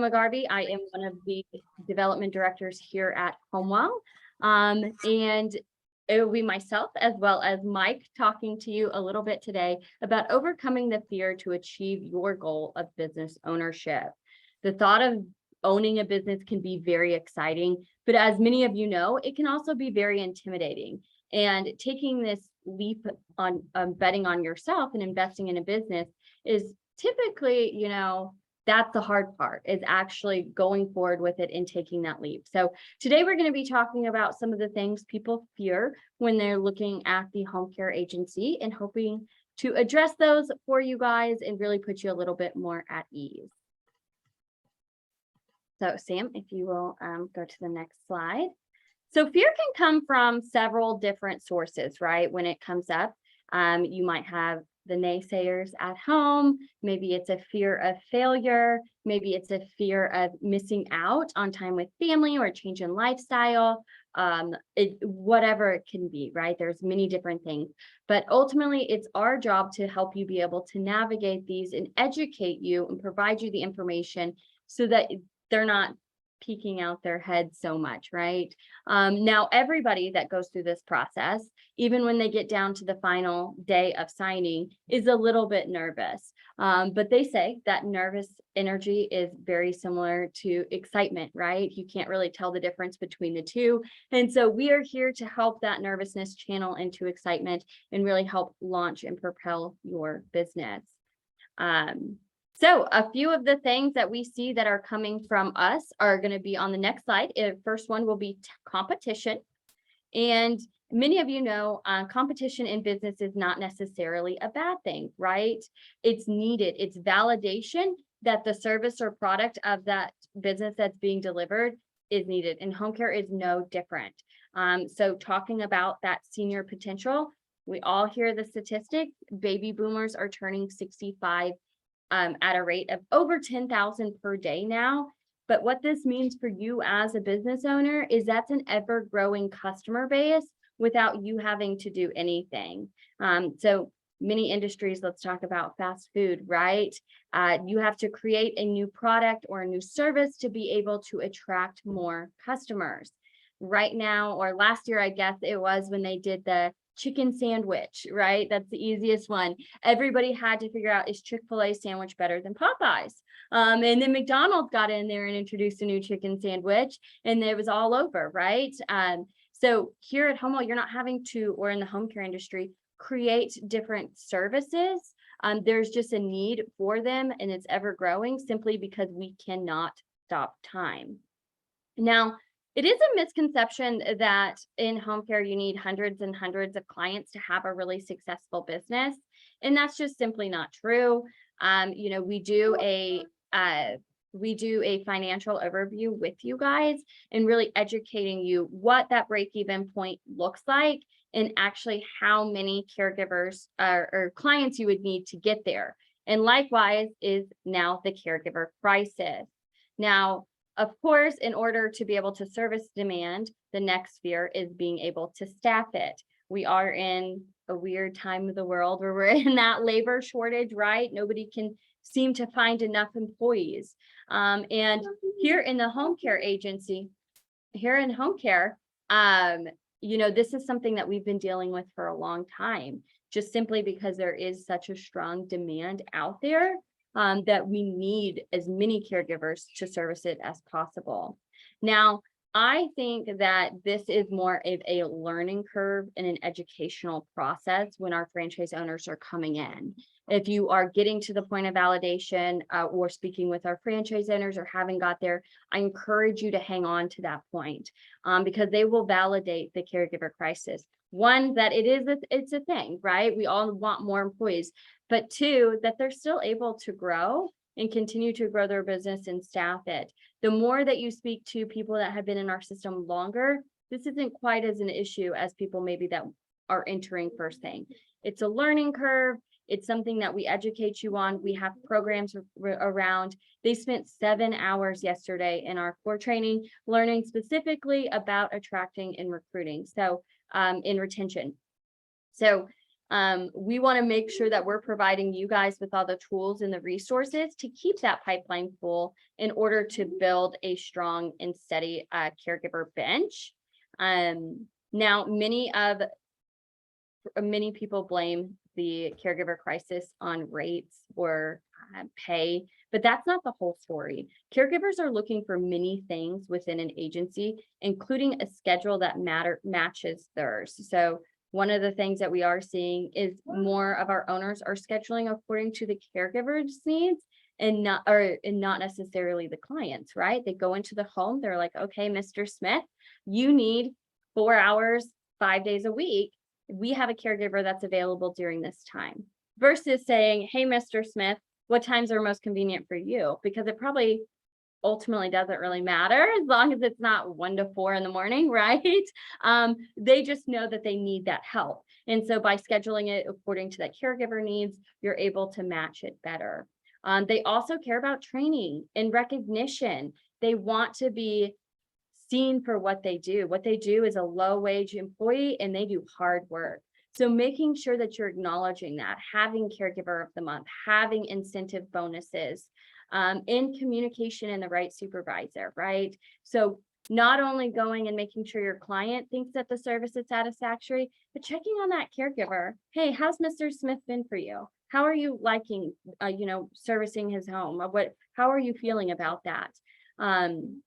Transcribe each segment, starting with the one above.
McGarvey. I am one of the development directors here at HomeWell. And it will be myself as well as Mike talking to you a little bit today about overcoming the fear to achieve your goal of business ownership. The thought of owning a business can be very exciting, but as many of you know, it can also be very intimidating. And taking this leap on betting on yourself and investing in a business is typically, that's the hard part, is actually going forward with it and taking that leap. So today we're going to be talking about some of the things people fear when they're looking at the home care agency and hoping to address those for you guys and really put you a little bit more at ease. So Sam, if you will go to the next slide. So fear can come from several different sources, right? When it comes up, you might have the naysayers at home. Maybe it's a fear of failure. Maybe it's a fear of missing out on time with family or a change in lifestyle, whatever it can be, right? There's many different things, but ultimately it's our job to help you be able to navigate these and educate you and provide you the information so that they're not peeking out their head so much, right? Now, everybody that goes through this process, even when they get down to the final day of signing, is a little bit nervous. But they say that nervous energy is very similar to excitement, right? You can't really tell the difference between the two. And so we are here to help that nervousness channel into excitement and really help launch and propel your business. So a few of the things that we see that are coming from us are going to be on the next slide. First one will be competition. And many of you know competition in business is not necessarily a bad thing, right? It's needed. It's validation that the service or product of that business that's being delivered is needed. And home care is no different. So talking about that senior potential, we all hear the statistics. Baby boomers are turning 65 at a rate of over 10,000 per day now. But what this means for you as a business owner is that's an ever-growing customer base without you having to do anything. So many industries, let's talk about fast food, right? You have to create a new product or a new service to be able to attract more customers. Right now, or last year, I guess it was when they did the chicken sandwich, right? That's the easiest one. Everybody had to figure out, is Chick-fil-A sandwich better than Popeyes? And then McDonald's got in there and introduced a new chicken sandwich, and it was all over, right? So here at HomeWell, you're not having to, or in the home care industry, create different services. There's just a need for them, and it's ever growing simply because we cannot stop time. Now, it is a misconception that in home care, you need hundreds and hundreds of clients to have a really successful business. And that's just simply not true. We do a financial overview with you guys and really educating you what that break-even point looks like and actually how many caregivers or clients you would need to get there. And likewise is now the caregiver crisis. Now, of course, in order to be able to service demand, the next fear is being able to staff it. We are in a weird time of the world where we're in that labor shortage, right? Nobody can seem to find enough employees. And here in the home care agency, here in home care, this is something that we've been dealing with for a long time, just simply because there is such a strong demand out there. That we need as many caregivers to service it as possible. Now, I think that this is more of a learning curve and an educational process when our franchise owners are coming in. If you are getting to the point of validation or speaking with our franchise owners or haven't got there, I encourage you to hang on to that point because they will validate the caregiver crisis. One, that it's a thing, right? We all want more employees, but two, that they're still able to grow and continue to grow their business and staff it. The more that you speak to people that have been in our system longer, this isn't quite as an issue as people maybe that are entering first thing. It's a learning curve. It's something that we educate you on. We have programs around. They spent 7 hours yesterday in our core training, learning specifically about attracting and recruiting. So in retention. So We want to make sure that we're providing you guys with all the tools and the resources to keep that pipeline full in order to build a strong and steady caregiver bench. Now, many people blame the caregiver crisis on rates or pay, but that's not the whole story. Caregivers are looking for many things within an agency, including a schedule that matches theirs. So one of the things that we are seeing is more of our owners are scheduling according to the caregiver's needs and not necessarily the clients, right? They go into the home, they're like, okay, Mr. Smith, you need 4 hours, 5 days a week. We have a caregiver that's available during this time, versus saying, hey, Mr. Smith, what times are most convenient for you? Because it probably ultimately doesn't really matter as long as it's not 1 to 4 in the morning, right? They just know that they need that help. And so by scheduling it according to that caregiver needs, you're able to match it better. They also care about training and recognition. They want to be seen for what they do. What they do is a low wage employee and they do hard work. So making sure that you're acknowledging that, having caregiver of the month, having incentive bonuses, in communication and the right supervisor, right? So not only going and making sure your client thinks that the service is satisfactory, but checking on that caregiver. Hey, how's Mr. Smith been for you? How are you liking, servicing his home? How are you feeling about that? And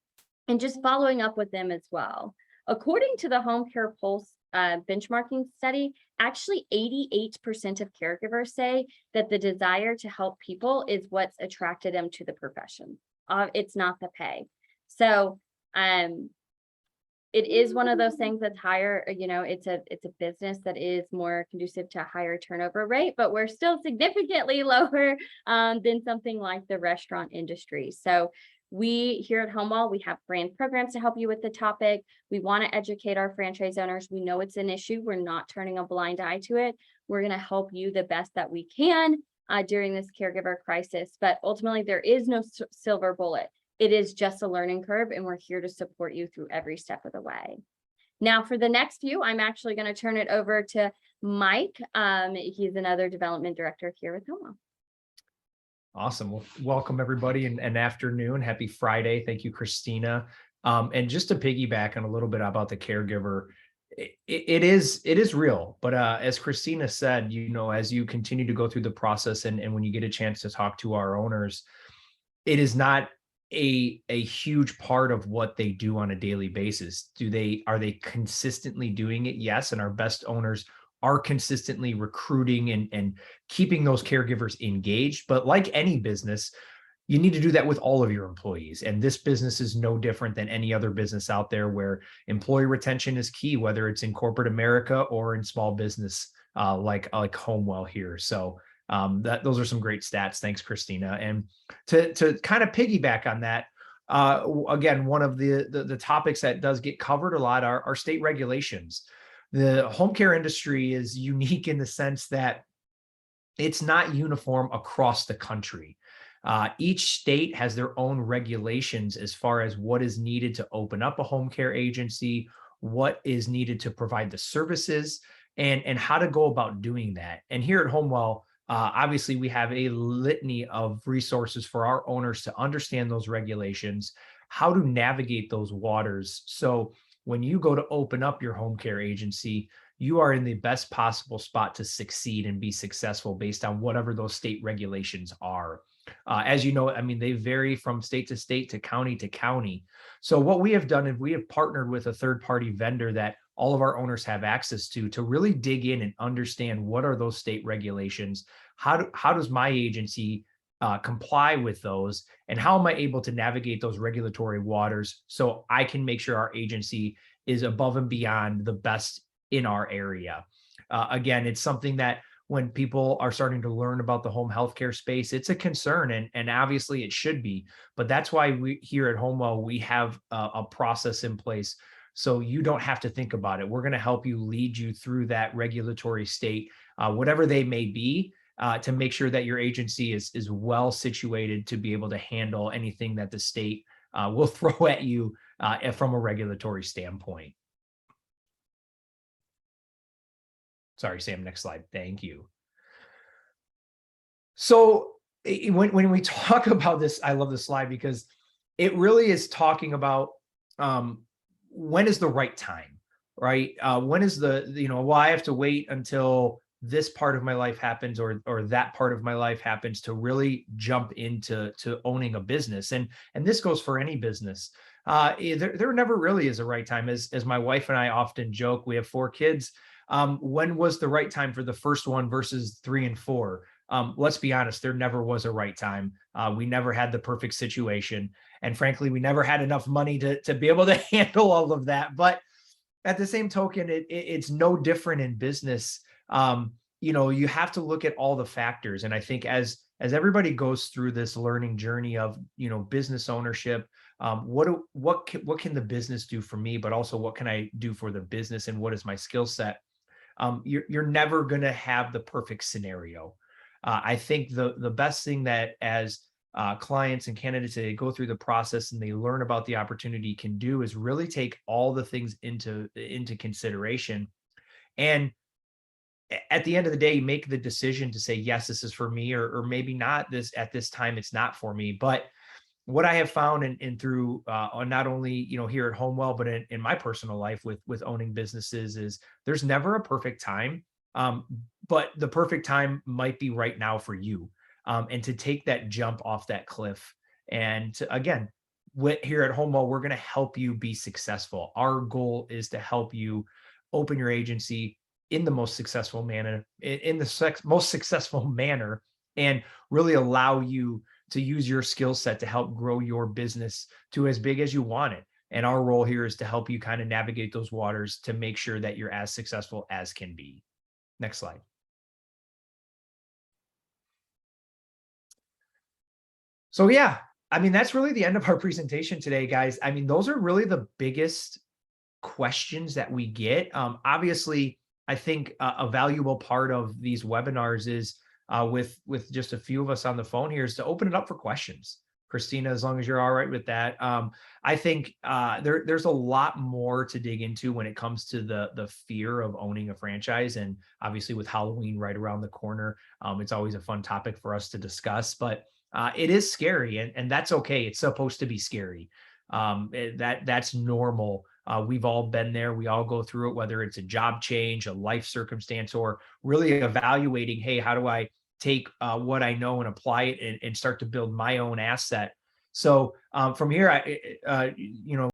just following up with them as well. According to the Home Care Pulse benchmarking study, actually 88% of caregivers say that the desire to help people is what's attracted them to the profession. It's not the pay. So it is one of those things that's higher, it's a business that is more conducive to a higher turnover rate, but we're still significantly lower than something like the restaurant industry. So we here at HomeWell, we have brand programs to help you with the topic. We want to educate our franchise owners. We know it's an issue. We're not turning a blind eye to it. We're going to help you the best that we can during this caregiver crisis. But ultimately, there is no silver bullet. It is just a learning curve, and we're here to support you through every step of the way. Now, for the next few, I'm actually going to turn it over to Mike. He's another development director here with HomeWell. Awesome. Well, welcome everybody and afternoon. Happy Friday. Thank you, Christina. And just to piggyback on a little bit about the caregiver, it is real. But as Christina said, as you continue to go through the process and when you get a chance to talk to our owners, it is not a huge part of what they do on a daily basis. Are they consistently doing it? Yes. And our best owners are consistently recruiting and keeping those caregivers engaged. But like any business, you need to do that with all of your employees. And this business is no different than any other business out there where employee retention is key, whether it's in corporate America or in small business like HomeWell here. So those are some great stats. Thanks, Christina. And to kind of piggyback on that, again, one of the topics that does get covered a lot are state regulations. The home care industry is unique in the sense that it's not uniform across the country. Each state has their own regulations as far as what is needed to open up a home care agency, what is needed to provide the services, and how to go about doing that. And here at HomeWell, obviously, we have a litany of resources for our owners to understand those regulations, how to navigate those waters. So when you go to open up your home care agency, you are in the best possible spot to succeed and be successful based on whatever those state regulations are. As you know, they vary from state to state to county. So what we have done is we have partnered with a third-party vendor that all of our owners have access to really dig in and understand what are those state regulations, how does my agency comply with those, and how am I able to navigate those regulatory waters so I can make sure our agency is above and beyond the best in our area. Again, it's something that when people are starting to learn about the home healthcare space, it's a concern, and obviously it should be. But that's why we here at HomeWell, we have a process in place so you don't have to think about it. We're going to help you, lead you through that regulatory state, whatever they may be, to make sure that your agency is well situated to be able to handle anything that the state will throw at you from a regulatory standpoint. Sorry, Sam, next slide. Thank you. So when we talk about this, I love this slide because it really is talking about um, when is the right time, right? When is well, I have to wait until this part of my life happens or that part of my life happens to really jump into owning a business. And this goes for any business. There never really is a right time. As my wife and I often joke, we have 4 kids. When was the right time for the first one versus 3 and 4? Let's be honest, there never was a right time. We never had the perfect situation. And frankly, we never had enough money to be able to handle all of that. But at the same token, it's no different in business. You have to look at all the factors. And I think as everybody goes through this learning journey of, business ownership, what can the business do for me, but also what can I do for the business and what is my skill set? You're never going to have the perfect scenario. I think the best thing that as clients and candidates, they go through the process and they learn about the opportunity can do is really take all the things into consideration. And at the end of the day, make the decision to say, yes, this is for me, or maybe not this at this time, it's not for me. But what I have found and through not only here at HomeWell, but in my personal life with owning businesses is there's never a perfect time, but the perfect time might be right now for you, and to take that jump off that cliff. And again, here at HomeWell, we're going to help you be successful. Our goal is to help you open your agency in the most successful manner, most successful manner, and really allow you to use your skill set to help grow your business to as big as you want it. And our role here is to help you kind of navigate those waters to make sure that you're as successful as can be. Next slide. So yeah, I mean, that's really the end of our presentation today, guys. I mean, those are really the biggest questions that we get. Obviously, I think a valuable part of these webinars is with just a few of us on the phone here is to open it up for questions. Christina, as long as you're all right with that. I think there's a lot more to dig into when it comes to the fear of owning a franchise. And obviously with Halloween right around the corner, it's always a fun topic for us to discuss, but it is scary and that's okay. It's supposed to be scary. That's normal. We've all been there. We all go through it, whether it's a job change, a life circumstance, or really evaluating, hey, how do I take what I know and apply it and start to build my own asset? So from here,